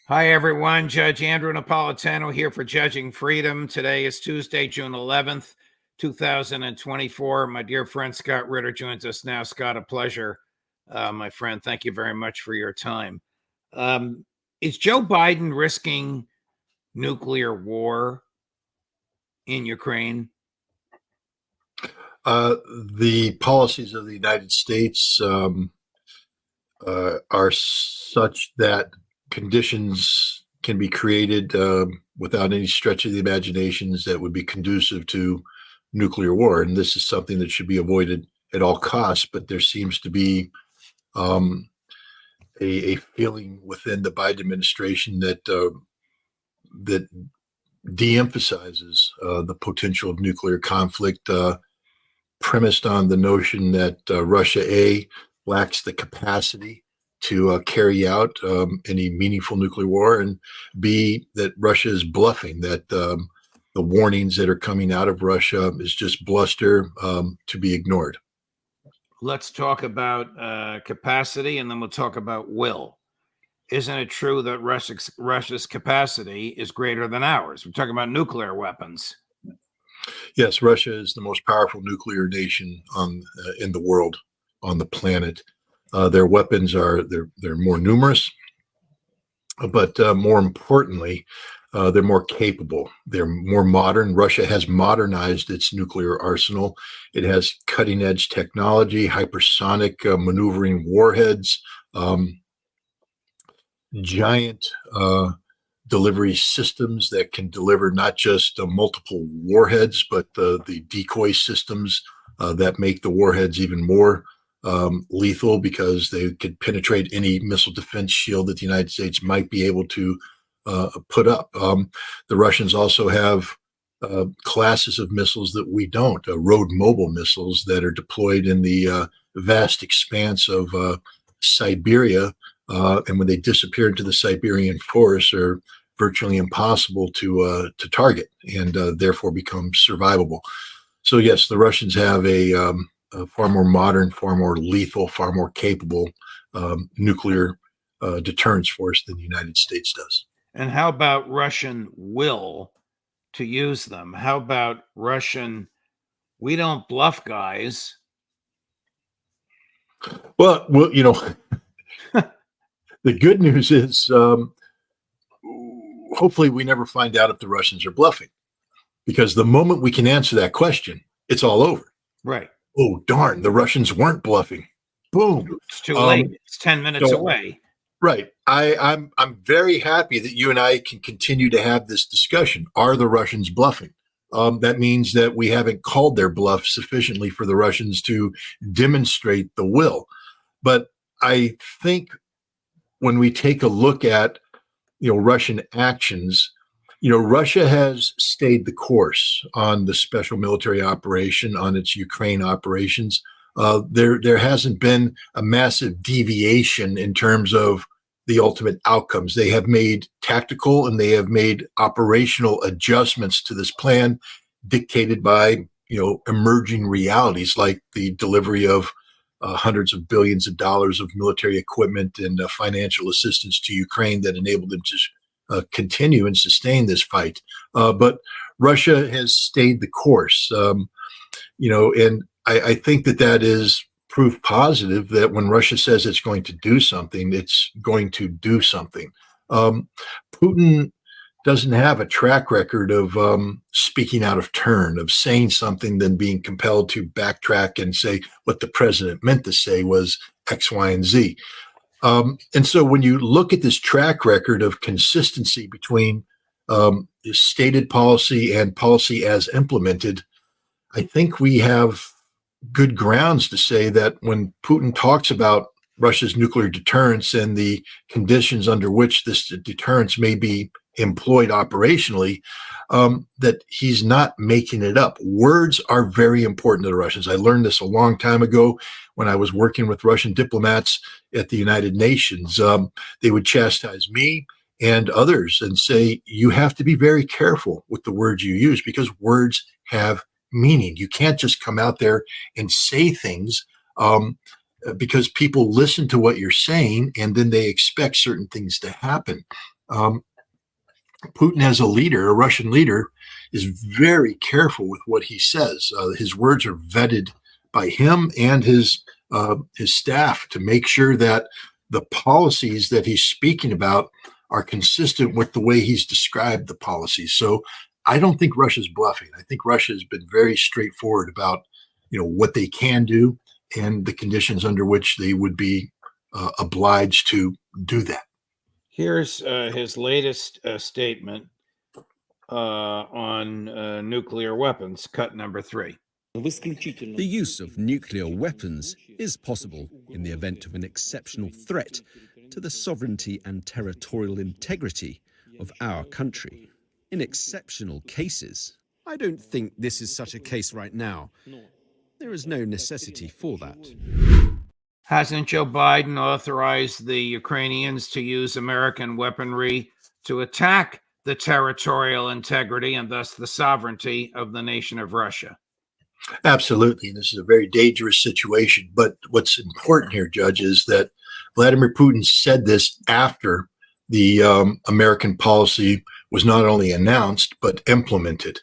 Hi, everyone. Judge Andrew Napolitano here for Judging Freedom. Today is Tuesday, June 11th, 2024. My dear friend Scott Ritter joins us now. Scott, a pleasure, my friend. Thank you very much for your time. Is Joe Biden risking nuclear war in Ukraine? The policies of the United States are such that conditions can be created without any stretch of the imaginations that would be conducive to nuclear war. And this is something that should be avoided at all costs. But there seems to be a feeling within the Biden administration that de-emphasizes the potential of nuclear conflict, premised on the notion that Russia lacks the capacity to carry out any meaningful nuclear war, and B, that Russia is bluffing, that the warnings that are coming out of Russia is just bluster to be ignored. Let's talk about capacity, and then we'll talk about will. Isn't it true that Russia's capacity is greater than ours? We're talking about nuclear weapons. Yes, Russia is the most powerful nuclear nation in the world, on the planet. Their weapons they're more numerous, but more importantly, they're more capable. They're more modern. Russia has modernized its nuclear arsenal. It has cutting edge technology, hypersonic maneuvering warheads, giant delivery systems that can deliver not just multiple warheads, but the decoy systems that make the warheads even more lethal, because they could penetrate any missile defense shield that the United States might be able to put up. The Russians also have classes of missiles that we don't, road mobile missiles that are deployed in the vast expanse of Siberia, and when they disappear into the Siberian forest, are virtually impossible to target, and therefore become survivable. So yes, the Russians have a far more modern, far more lethal, far more capable nuclear deterrence force than the United States does. And how about Russian will to use them? How about Russian, we don't bluff, guys? Well, the good news is hopefully we never find out if the Russians are bluffing, because the moment we can answer that question, it's all over. Right. Oh, darn, the Russians weren't bluffing. Boom. It's too late. It's 10 minutes away. Right. I'm very happy that you and I can continue to have this discussion. Are the Russians bluffing? That means that we haven't called their bluff sufficiently for the Russians to demonstrate the will. But I think when we take a look at Russian actions, Russia has stayed the course on the special military operation, on its Ukraine operations. There hasn't been a massive deviation in terms of the ultimate outcomes. They have made tactical and they have made operational adjustments to this plan, dictated by emerging realities like the delivery of hundreds of billions of dollars of military equipment and financial assistance to Ukraine that enabled them to continue and sustain this fight. But Russia has stayed the course, and I think that is proof positive that when Russia says it's going to do something, it's going to do something. Putin doesn't have a track record of speaking out of turn, of saying something, then being compelled to backtrack and say what the president meant to say was X, Y, and Z. And so when you look at this track record of consistency between stated policy and policy as implemented, I think we have good grounds to say that when Putin talks about Russia's nuclear deterrence and the conditions under which this deterrence may be employed operationally, that he's not making it up. Words are very important to the Russians. I learned this a long time ago when I was working with Russian diplomats at the United Nations. They would chastise me and others and say, you have to be very careful with the words you use, because words have meaning. You can't just come out there and say things because people listen to what you're saying and then they expect certain things to happen. Um, Putin, as a leader, a Russian leader, is very careful with what he says. His words are vetted by him and his staff to make sure that the policies that he's speaking about are consistent with the way he's described the policies. So I don't think Russia's bluffing. I think Russia has been very straightforward about, what they can do and the conditions under which they would be obliged to do that. Here's his latest statement on nuclear weapons, cut number 3. The use of nuclear weapons is possible in the event of an exceptional threat to the sovereignty and territorial integrity of our country. In exceptional cases, I don't think this is such a case right now. There is no necessity for that. Hasn't Joe Biden authorized the Ukrainians to use American weaponry to attack the territorial integrity and thus the sovereignty of the nation of Russia? Absolutely. And this is a very dangerous situation. But what's important here, Judge, is that Vladimir Putin said this after the American policy was not only announced, but implemented.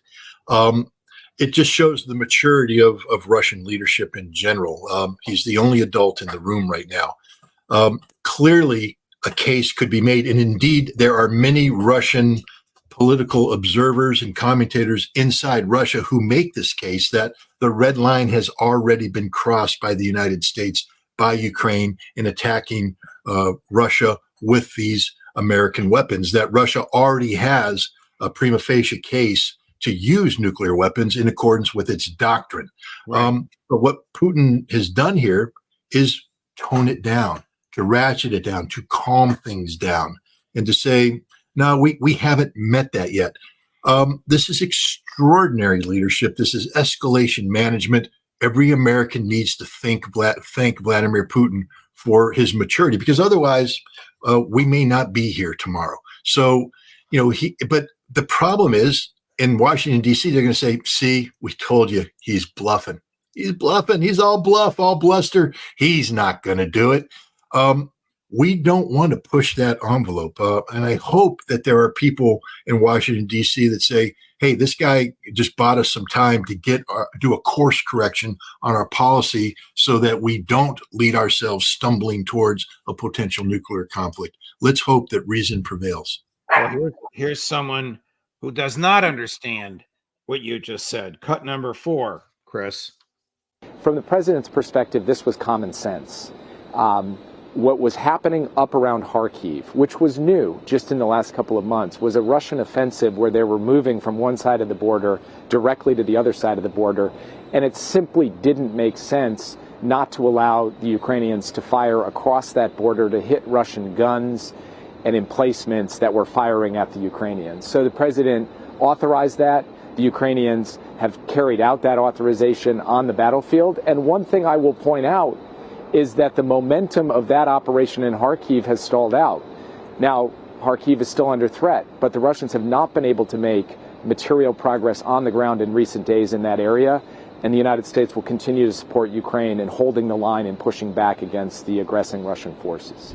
It just shows the maturity of Russian leadership in general. He's the only adult in the room right now. Clearly, a case could be made, and indeed, there are many Russian political observers and commentators inside Russia who make this case that the red line has already been crossed by the United States, by Ukraine, in attacking Russia with these American weapons, that Russia already has a prima facie case to use nuclear weapons in accordance with its doctrine. Right. But what Putin has done here is tone it down, to ratchet it down, to calm things down, and to say, no, we haven't met that yet. This is extraordinary leadership. This is escalation management. Every American needs to thank Vladimir Putin for his maturity, because otherwise we may not be here tomorrow. So, but the problem is, in Washington, D.C., they're going to say, see, we told you he's bluffing. He's bluffing. He's all bluff, all bluster. He's not going to do it. We don't want to push that envelope. And I hope that there are people in Washington, D.C. that say, hey, this guy just bought us some time to do a course correction on our policy so that we don't lead ourselves stumbling towards a potential nuclear conflict. Let's hope that reason prevails. Well, here's someone who does not understand what you just said. Cut number 4, Chris. From the president's perspective, this was common sense. What was happening up around Kharkiv, which was new just in the last couple of months, was a Russian offensive where they were moving from one side of the border directly to the other side of the border. And it simply didn't make sense not to allow the Ukrainians to fire across that border to hit Russian guns and emplacements that were firing at the Ukrainians. So the president authorized that. The Ukrainians have carried out that authorization on the battlefield. And one thing I will point out is that the momentum of that operation in Kharkiv has stalled out. Now, Kharkiv is still under threat, but the Russians have not been able to make material progress on the ground in recent days in that area. And the United States will continue to support Ukraine in holding the line and pushing back against the aggressing Russian forces.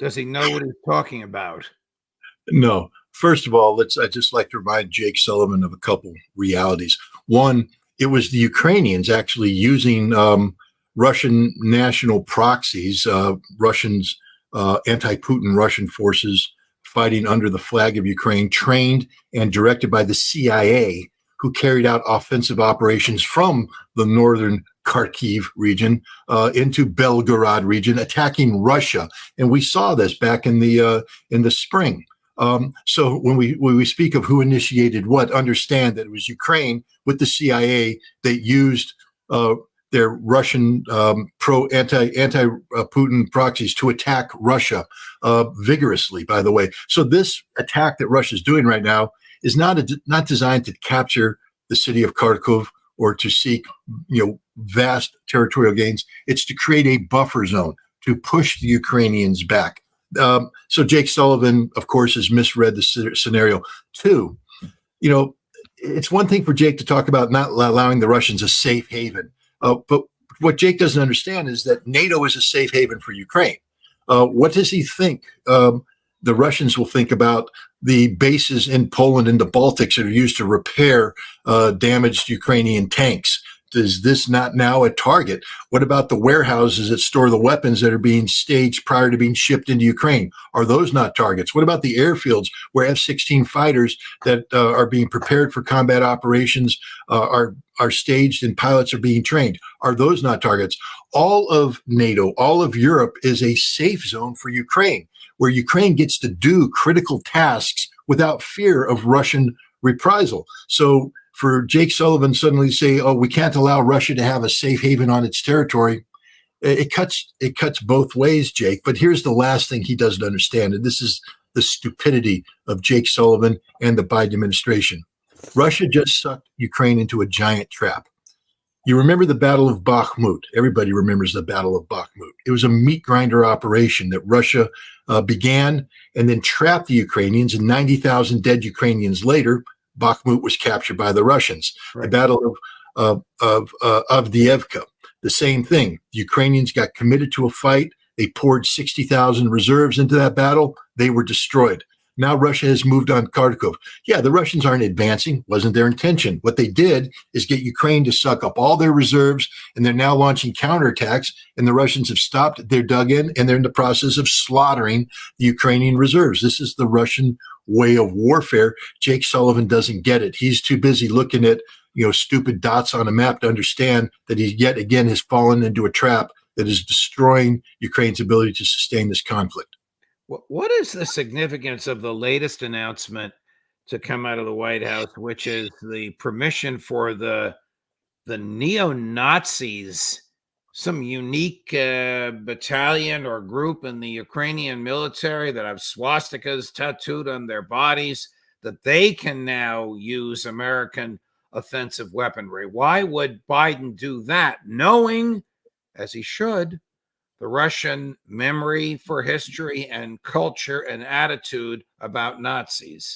Does he know what he's talking about? No. First of all, I'd just like to remind Jake Sullivan of a couple realities. One, it was the Ukrainians actually using Russian national proxies, Russians, anti-Putin Russian forces fighting under the flag of Ukraine, trained and directed by the CIA, who carried out offensive operations from the northern Kharkiv region into Belgorod region, attacking Russia. And we saw this back in the spring. So when we speak of who initiated what, understand that it was Ukraine with the CIA that used their Russian anti-Putin proxies to attack Russia vigorously, by the way. So this attack that Russia is doing right now is not designed to capture the city of Kharkov or to seek vast territorial gains. It's to create a buffer zone to push the Ukrainians back. So Jake Sullivan, of course, has misread the scenario. Two, it's one thing for Jake to talk about not allowing the Russians a safe haven. But what Jake doesn't understand is that NATO is a safe haven for Ukraine. What does he think the Russians will think about the bases in Poland and the Baltics that are used to repair damaged Ukrainian tanks. Is this not now a target? What about the warehouses that store the weapons that are being staged prior to being shipped into Ukraine? Are those not targets? What about the airfields where F-16 fighters that are being prepared for combat operations are staged and pilots are being trained? Are those not targets? All of NATO, all of Europe is a safe zone for Ukraine, where Ukraine gets to do critical tasks without fear of Russian reprisal. So for Jake Sullivan suddenly to say, "Oh, we can't allow Russia to have a safe haven on its territory," it cuts both ways, Jake. But here's the last thing he doesn't understand, and this is the stupidity of Jake Sullivan and the Biden administration. Russia just sucked Ukraine into a giant trap. You remember the Battle of Bakhmut. Everybody remembers the Battle of Bakhmut. It was a meat grinder operation that Russia began and then trapped the Ukrainians, and 90,000 dead Ukrainians later, Bakhmut was captured by the Russians. Right. The Battle of Avdiivka, the same thing. The Ukrainians got committed to a fight. They poured 60,000 reserves into that battle. They were destroyed. Now Russia has moved on Kharkov. Yeah, the Russians aren't advancing. Wasn't their intention. What they did is get Ukraine to suck up all their reserves, and they're now launching counterattacks, and the Russians have stopped. They're dug in, and they're in the process of slaughtering the Ukrainian reserves. This is the Russian way of warfare. Jake Sullivan doesn't get it. He's too busy looking at, stupid dots on a map to understand that he yet again has fallen into a trap that is destroying Ukraine's ability to sustain this conflict. What is the significance of the latest announcement to come out of the White House, which is the permission for the neo-Nazis, some unique battalion or group in the Ukrainian military that have swastikas tattooed on their bodies, that they can now use American offensive weaponry? Why would Biden do that, knowing, as he should, the Russian memory for history and culture and attitude about Nazis?